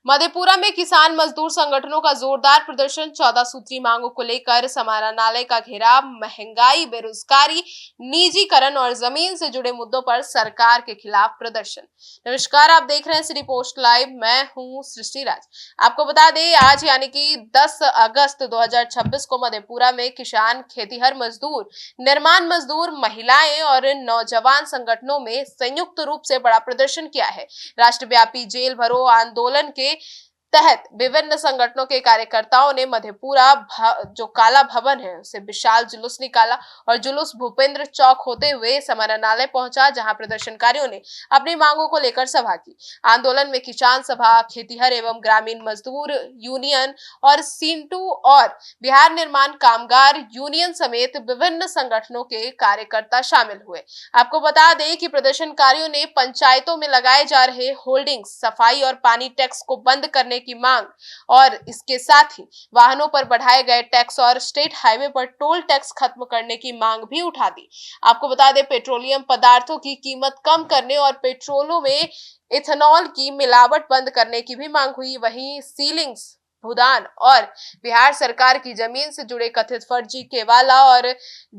मधेपुरा में किसान मजदूर संगठनों का जोरदार प्रदर्शन। 14 सूत्री मांगों को लेकर समाहरणालय का घेराव। महंगाई, बेरोजगारी, निजीकरण और जमीन से जुड़े मुद्दों पर सरकार के खिलाफ प्रदर्शन। नमस्कार, आप देख रहे हैं सिटी पोस्ट लाइव। मैं हूं सृष्टि राज। आपको बता दें, आज यानी कि 10 अगस्त 2026 को मधेपुरा में किसान, खेतीहर मजदूर, निर्माण मजदूर, महिलाएं और नौजवान संगठनों में संयुक्त रूप से बड़ा प्रदर्शन किया है। राष्ट्रव्यापी जेल भरो आंदोलन के तहत विभिन्न संगठनों के कार्यकर्ताओं ने मधेपुरा जो काला भवन है उसे विशाल जुलूस निकाला और जुलूस भूपेंद्र चौक होते हुए समाहरणालय पहुंचा, जहां प्रदर्शनकारियों ने अपनी मांगों को लेकर सभा की। आंदोलन में किसान सभा, खेतीहर एवं ग्रामीण मजदूर यूनियन और सींटू और बिहार निर्माण कामगार यूनियन समेत विभिन्न संगठनों के कार्यकर्ता शामिल हुए। आपको बता दें कि प्रदर्शनकारियों ने पंचायतों में लगाए जा रहे होल्डिंग्स, सफाई और पानी टैक्स को बंद करने की मांग और इसके साथ ही वाहनों पर बढ़ाए गए टैक्स और स्टेट हाईवे पर टोल टैक्स खत्म करने की मांग भी उठा दी। आपको बता दें, पेट्रोलियम पदार्थों की कीमत कम करने और पेट्रोलों में इथेनॉल की मिलावट बंद करने की भी मांग हुई। वहीं सीलिंग्स, भूदान और बिहार सरकार की जमीन से जुड़े कथित फर्जी केवाला और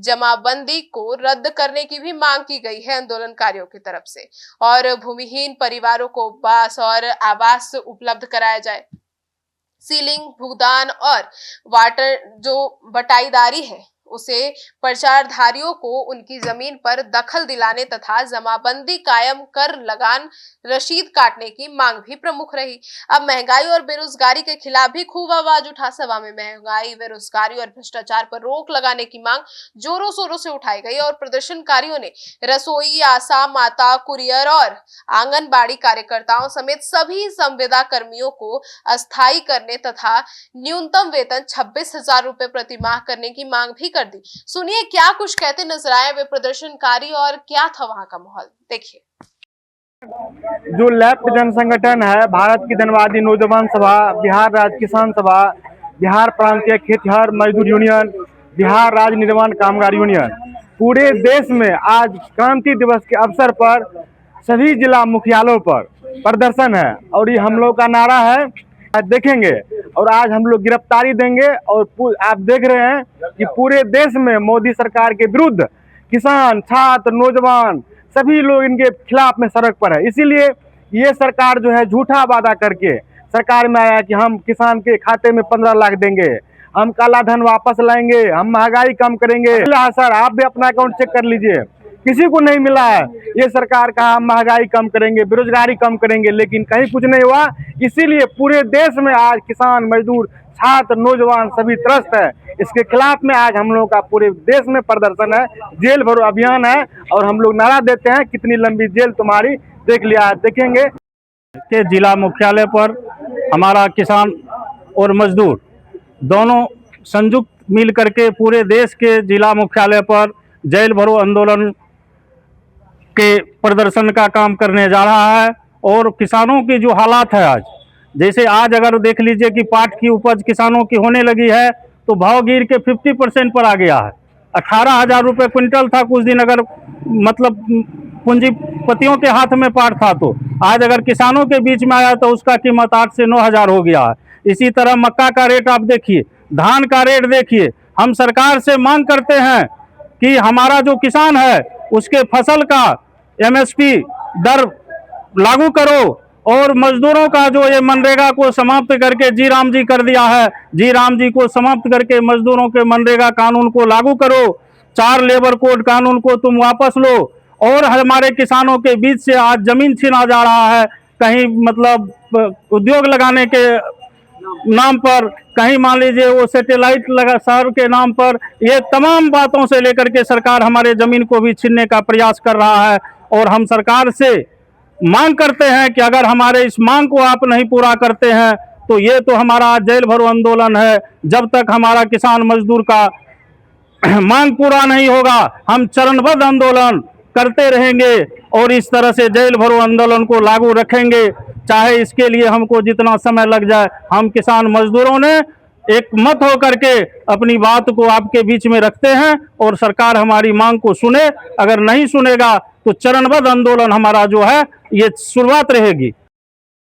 जमाबंदी को रद्द करने की भी मांग की गई है आंदोलनकारियों की तरफ से, और भूमिहीन परिवारों को बास और आवास उपलब्ध कराया जाए। सीलिंग, भूदान और वाटर जो बटाईदारी है उसे प्रचारधारियों को उनकी जमीन पर दखल दिलाने तथा जमाबंदी कायम कर लगान रसीद काटने की मांग भी प्रमुख रही। अब महंगाई और बेरोजगारी के खिलाफ भी खूब आवाज उठा। सभा में महंगाई, बेरोजगारी और भ्रष्टाचार पर रोक लगाने की मांग जोरों शोरों से उठाई गई और प्रदर्शनकारियों ने रसोई, आशा, माता, कुरियर और आंगनबाड़ी कार्यकर्ताओं समेत सभी संविदा कर्मियों को अस्थायी करने तथा न्यूनतम वेतन 26,000 रुपए प्रति माह करने की मांग भी कर दी। सुनिए क्या कुछ कहते नजर आए वे प्रदर्शनकारी और क्या था वहां का माहौल, देखिए। जो लेफ्ट जन संगठन है, भारत की जनवादी नौजवान सभा, बिहार राज्य किसान सभा, बिहार प्रांतीय खेतिहर मजदूर यूनियन, बिहार राज्य निर्माण कामगार यूनियन, पूरे देश में आज क्रांति दिवस के अवसर पर सभी जिला मुख्यालयों पर प्रदर्शन है और ये हम लोग का नारा है, देखेंगे और आज हम लोग गिरफ्तारी देंगे। और आप देख रहे हैं कि पूरे देश में मोदी सरकार के विरुद्ध किसान, छात्र, नौजवान सभी लोग इनके खिलाफ में सड़क पर है। इसीलिए ये सरकार जो है झूठा वादा करके सरकार में आया कि हम किसान के खाते में 15 लाख देंगे, हम काला धन वापस लाएंगे, हम महंगाई कम करेंगे। सर, आप भी अपना अकाउंट चेक कर लीजिए, किसी को नहीं मिला है। ये सरकार कहा हम महंगाई कम करेंगे, बेरोजगारी कम करेंगे, लेकिन कहीं कुछ नहीं हुआ। इसीलिए पूरे देश में आज किसान, मजदूर, छात्र, नौजवान सभी त्रस्त है। इसके खिलाफ में आज हम लोगों का पूरे देश में प्रदर्शन है, जेल भरो अभियान है और हम लोग नारा देते हैं कितनी लंबी जेल तुम्हारी, देख लिया, देखेंगे। के जिला मुख्यालय पर हमारा किसान और मजदूर दोनों संयुक्त मिल करके पूरे देश के जिला मुख्यालय पर जेल भरो आंदोलन के प्रदर्शन का काम करने जा रहा है। और किसानों की जो हालात है आज, जैसे आज अगर देख लीजिए कि पाट की उपज किसानों की होने लगी है तो भाव गिर के 50% पर आ गया है। 18,000 रुपये क्विंटल था कुछ दिन, अगर मतलब पूंजीपतियों के हाथ में पाट था, तो आज अगर किसानों के बीच में आया तो उसका कीमत 8 से 9,000 हो गया है। इसी तरह मक्का का रेट आप देखिए, धान का रेट देखिए। हम सरकार से मांग करते हैं कि हमारा जो किसान है उसके फसल का MSP दर लागू करो और मजदूरों का जो ये मनरेगा को समाप्त करके जी राम जी कर दिया है, जी राम जी को समाप्त करके मजदूरों के मनरेगा कानून को लागू करो। 4 लेबर कोड कानून को तुम वापस लो। और हमारे किसानों के बीच से आज जमीन छीना जा रहा है, कहीं मतलब उद्योग लगाने के नाम पर, कहीं मान लीजिए वो सैटेलाइट लगा शहर के नाम पर। ये तमाम बातों से लेकर के सरकार हमारे जमीन को भी छीनने का प्रयास कर रहा है। और हम सरकार से मांग करते हैं कि अगर हमारे इस मांग को आप नहीं पूरा करते हैं तो ये तो हमारा जेल भरो आंदोलन है। जब तक हमारा किसान मजदूर का मांग पूरा नहीं होगा हम चरणबद्ध आंदोलन करते रहेंगे और इस तरह से जेल भरो आंदोलन को लागू रखेंगे, चाहे इसके लिए हमको जितना समय लग जाए। हम किसान मजदूरों ने एक मत होकर के अपनी बात को आपके बीच में रखते हैं और सरकार हमारी मांग को सुने। अगर नहीं सुनेगा तो चरणबद्ध आंदोलन हमारा जो है ये शुरुआत रहेगी।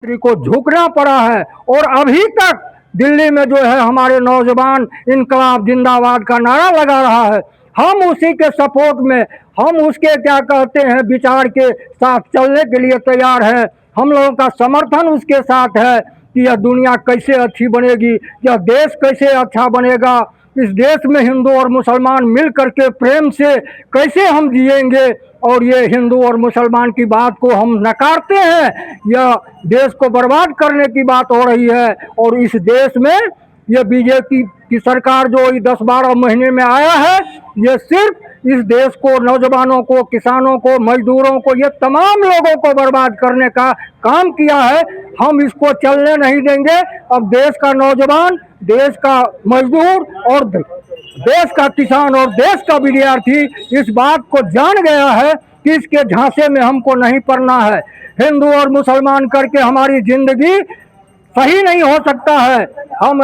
को झुकना पड़ा है। और अभी तक दिल्ली में जो है हमारे नौजवान इनकलाब जिंदाबाद का नारा लगा रहा है। हम उसी के सपोर्ट में, हम उसके क्या कहते हैं विचार के साथ चलने के लिए तैयार हैं। हम लोगों का समर्थन उसके साथ है कि यह दुनिया कैसे अच्छी बनेगी, यह देश कैसे अच्छा बनेगा, इस देश में हिंदू और मुसलमान मिल करके प्रेम से कैसे हम जिएंगे। और ये हिंदू और मुसलमान की बात को हम नकारते हैं। यह देश को बर्बाद करने की बात हो रही है। और इस देश में ये बीजेपी की सरकार जो 10-12 महीने में आया है, ये सिर्फ इस देश को, नौजवानों को, किसानों को, मजदूरों को, ये तमाम लोगों को बर्बाद करने का काम किया है। हम इसको चलने नहीं देंगे। अब देश का नौजवान, देश का मजदूर और देश का किसान और देश का विद्यार्थी इस बात को जान गया है कि इसके झांसे में हमको नहीं पड़ना है। हिंदू और मुसलमान करके हमारी जिंदगी सही नहीं हो सकता है। हम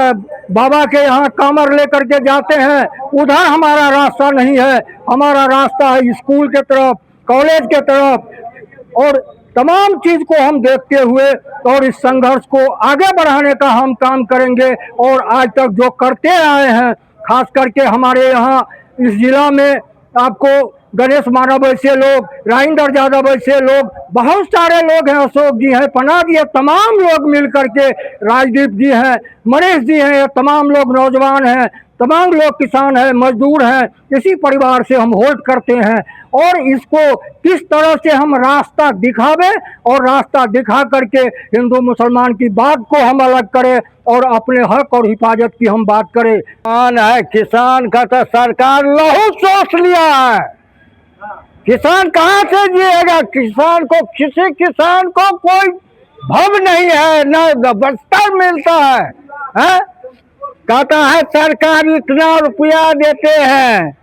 बाबा के यहाँ कामर लेकर के जाते हैं, उधर हमारा रास्ता नहीं है। हमारा रास्ता है स्कूल के तरफ, कॉलेज के तरफ। और तमाम चीज़ को हम देखते हुए और इस संघर्ष को आगे बढ़ाने का हम काम करेंगे। और आज तक जो करते आए हैं, खास करके हमारे यहाँ इस जिला में आपको गणेश मानव ऐसे लोग, राजेंद्र यादव ऐसे लोग, बहुत सारे लोग हैं, अशोक जी हैं, पन्ना जी हैं, तमाम लोग मिल करके, राजदीप जी हैं, मनीष जी हैं, ये तमाम लोग नौजवान हैं, तमाम लोग किसान हैं, मजदूर हैं। इसी परिवार से हम होल्ड करते हैं। और इसको किस तरह से हम रास्ता दिखावे और रास्ता दिखा करके हिंदू मुसलमान की बात को हम अलग करें और अपने हक और हिफाजत की हम बात करें। किसान का तो सरकार लहू सोच लिया है। किसान कहाँ से जिएगा? किसान को, किसी किसान को कोई भव नहीं है, न बस्तर मिलता है? कहता है सरकार इतना रुपया देते हैं,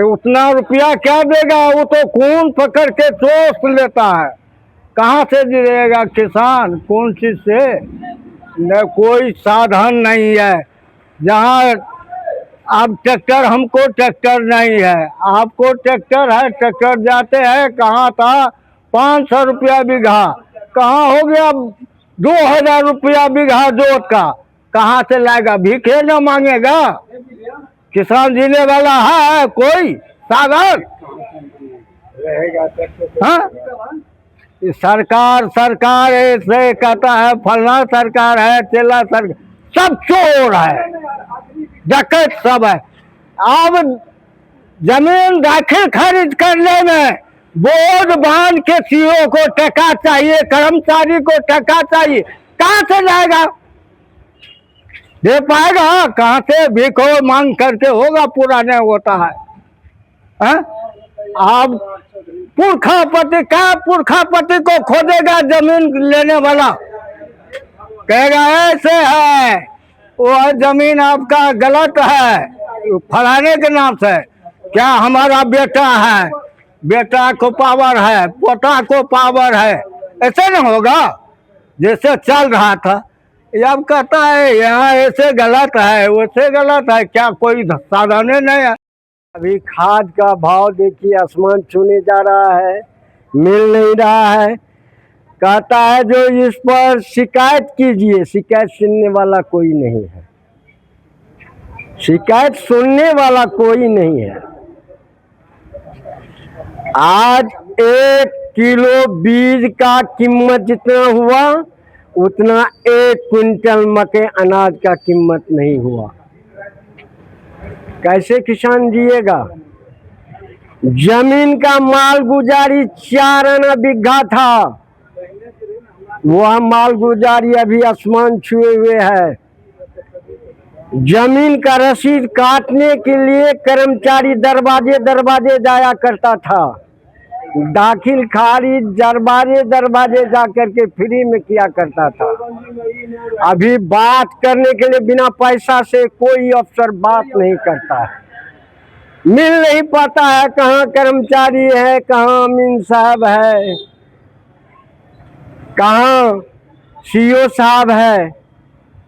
उतना रुपया क्या देगा? वो तो खून पकड़ के चोस लेता है। कहाँ से जिएगा किसान? कौन चीज से? न कोई साधन नहीं है। जहाँ अब ट्रैक्टर, हमको ट्रैक्टर नहीं है, आपको ट्रैक्टर है, ट्रैक्टर जाते हैं, कहाँ था 500 रुपया बीघा, कहाँ हो गया 2000 रुपया बीघा जोत का। कहाँ से लाएगा? भीखे न मांगेगा? किसान जीने वाला है कोई साधन? हाँ, सरकार ऐसे कहता है फलना सरकार है, चेला सरकार, सब चोर है, डकैत सब है। अब जमीन दाखिल खरीद करने में बोर्ड बांध के सीओ को टका चाहिए, कर्मचारी को टका चाहिए, कहाँ से जाएगा? दे पाएगा कहाँ से? भीखो मांग करके होगा, पूरा नहीं होता है। अब पुरखापति को खोदेगा जमीन लेने वाला, कहेगा ऐसे है, वो जमीन आपका गलत है फलाने के नाम से। क्या हमारा बेटा है, बेटा को पावर है, पोता को पावर है, ऐसे नहीं होगा जैसे चल रहा था। अब कहता है यहाँ ऐसे गलत है, वैसे गलत है, क्या कोई साधन नहीं है? अभी खाद का भाव देखिए आसमान छूने जा रहा है, मिल नहीं रहा है। कहता है जो इस पर शिकायत कीजिए, शिकायत सुनने वाला कोई नहीं है, शिकायत सुनने वाला कोई नहीं है। आज 1 किलो बीज का कीमत जितना हुआ उतना 1 क्विंटल मकई अनाज का कीमत नहीं हुआ। कैसे किसान जिएगा? जमीन का माल गुजारी 4 आना बीघा था, वह माल गुजारी अभी आसमान छुए हुए है। जमीन का रसीद काटने के लिए कर्मचारी दरवाजे जाया करता था, दाखिल खारिज दरवाजे जा करके फ्री में किया करता था। अभी बात करने के लिए बिना पैसा से कोई अफसर बात नहीं करता है, मिल नहीं पाता है। कहाँ कर्मचारी है, कहाँ अमीन साहब है, कहाँ सीओ साहब है,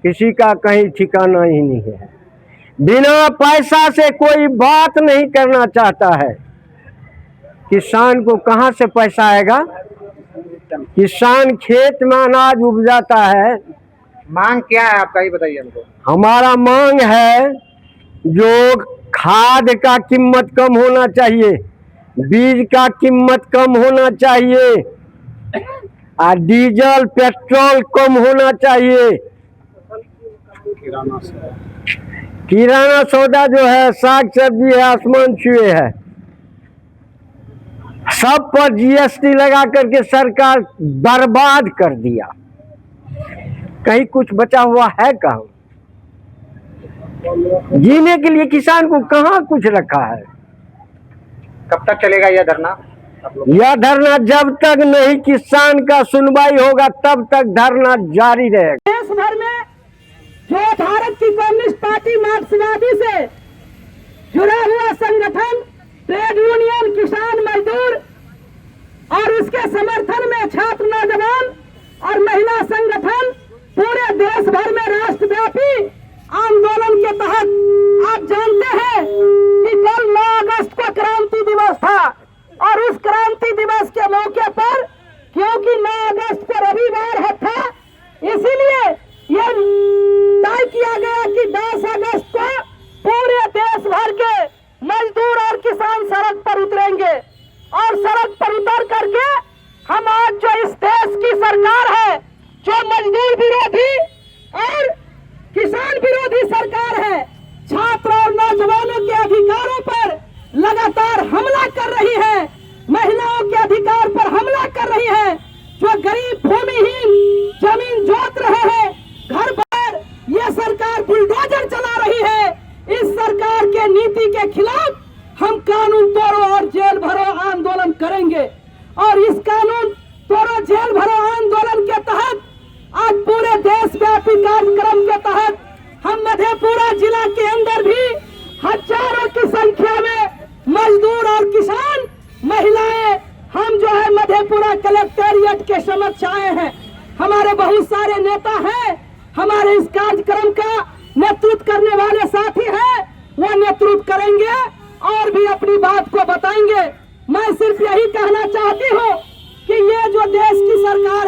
किसी का कहीं ठिकाना ही नहीं है। बिना पैसा से कोई बात नहीं करना चाहता है। किसान को कहाँ से पैसा आएगा? किसान खेत में अनाज उपजाता है। मांग क्या है आपका, ये बताइए हमको। हमारा मांग है जो खाद का कीमत कम होना चाहिए, बीज का कीमत कम होना चाहिए, और डीजल पेट्रोल कम होना चाहिए। किराना सौदा जो है, साग सब्जी है, आसमान छुए है। सब पर जीएसटी लगा करके सरकार बर्बाद कर दिया। कहीं कुछ बचा हुआ है कहाँ? जीने के लिए किसान को कहाँ कुछ रखा है? कब तक चलेगा यह धरना? यह धरना जब तक नहीं किसान का सुनवाई होगा तब तक धरना जारी रहेगा। देश भर में जो भारत की कम्युनिस्ट पार्टी मार्क्सवादी से जुड़ा हुआ संगठन, ट्रेड यूनियन, किसान मजदूर और उसके समर्थन में छात्र, नौजवान और महिला संगठन पूरे देश भर में राष्ट्रव्यापी आंदोलन के तहत, आप जानते हैं कि कल 9 अगस्त को क्रांति दिवस था और उस क्रांति दिवस के मौके पर, क्योंकि 9 अगस्त को रविवार था, इसीलिए यह तय किया गया कि 10 अगस्त को पूरे देश भर के मजदूर और किसान सड़क पर उतरेंगे और सड़क पर उतर करके हम आज जो इस देश की सरकार है, जो मजदूर विरोधी और किसान विरोधी सरकार है, छात्र और नौजवानों के अधिकारों पर लगातार हमला कर रही है, महिलाओं के अधिकार पर हमला कर रही है, जो गरीब भूमिहीन जमीन जोत रहे हैं घर पर, यह सरकार बुलडोजर चला रही है। इस सरकार के नीति के खिलाफ हम कानून तोड़ो और जेल भरो आंदोलन करेंगे और इस कानून तोड़ो जेल भरो आंदोलन के तहत आज पूरे देशव्यापी कार्यक्रम के तहत हम मधेपुरा जिला के अंदर भी हजारों की संख्या में मजदूर और किसान, महिलाएं, हम जो है मधेपुरा कलेक्टेरिएट के समक्ष आए हैं। हमारे बहुत सारे नेता हैं, हमारे इस कार्यक्रम का नेतृत्व करने वाले साथी हैं, वो नेतृत्व करेंगे और भी अपनी बात को बताएंगे। मैं सिर्फ यही कहना चाहती हूँ कि ये जो देश की सरकार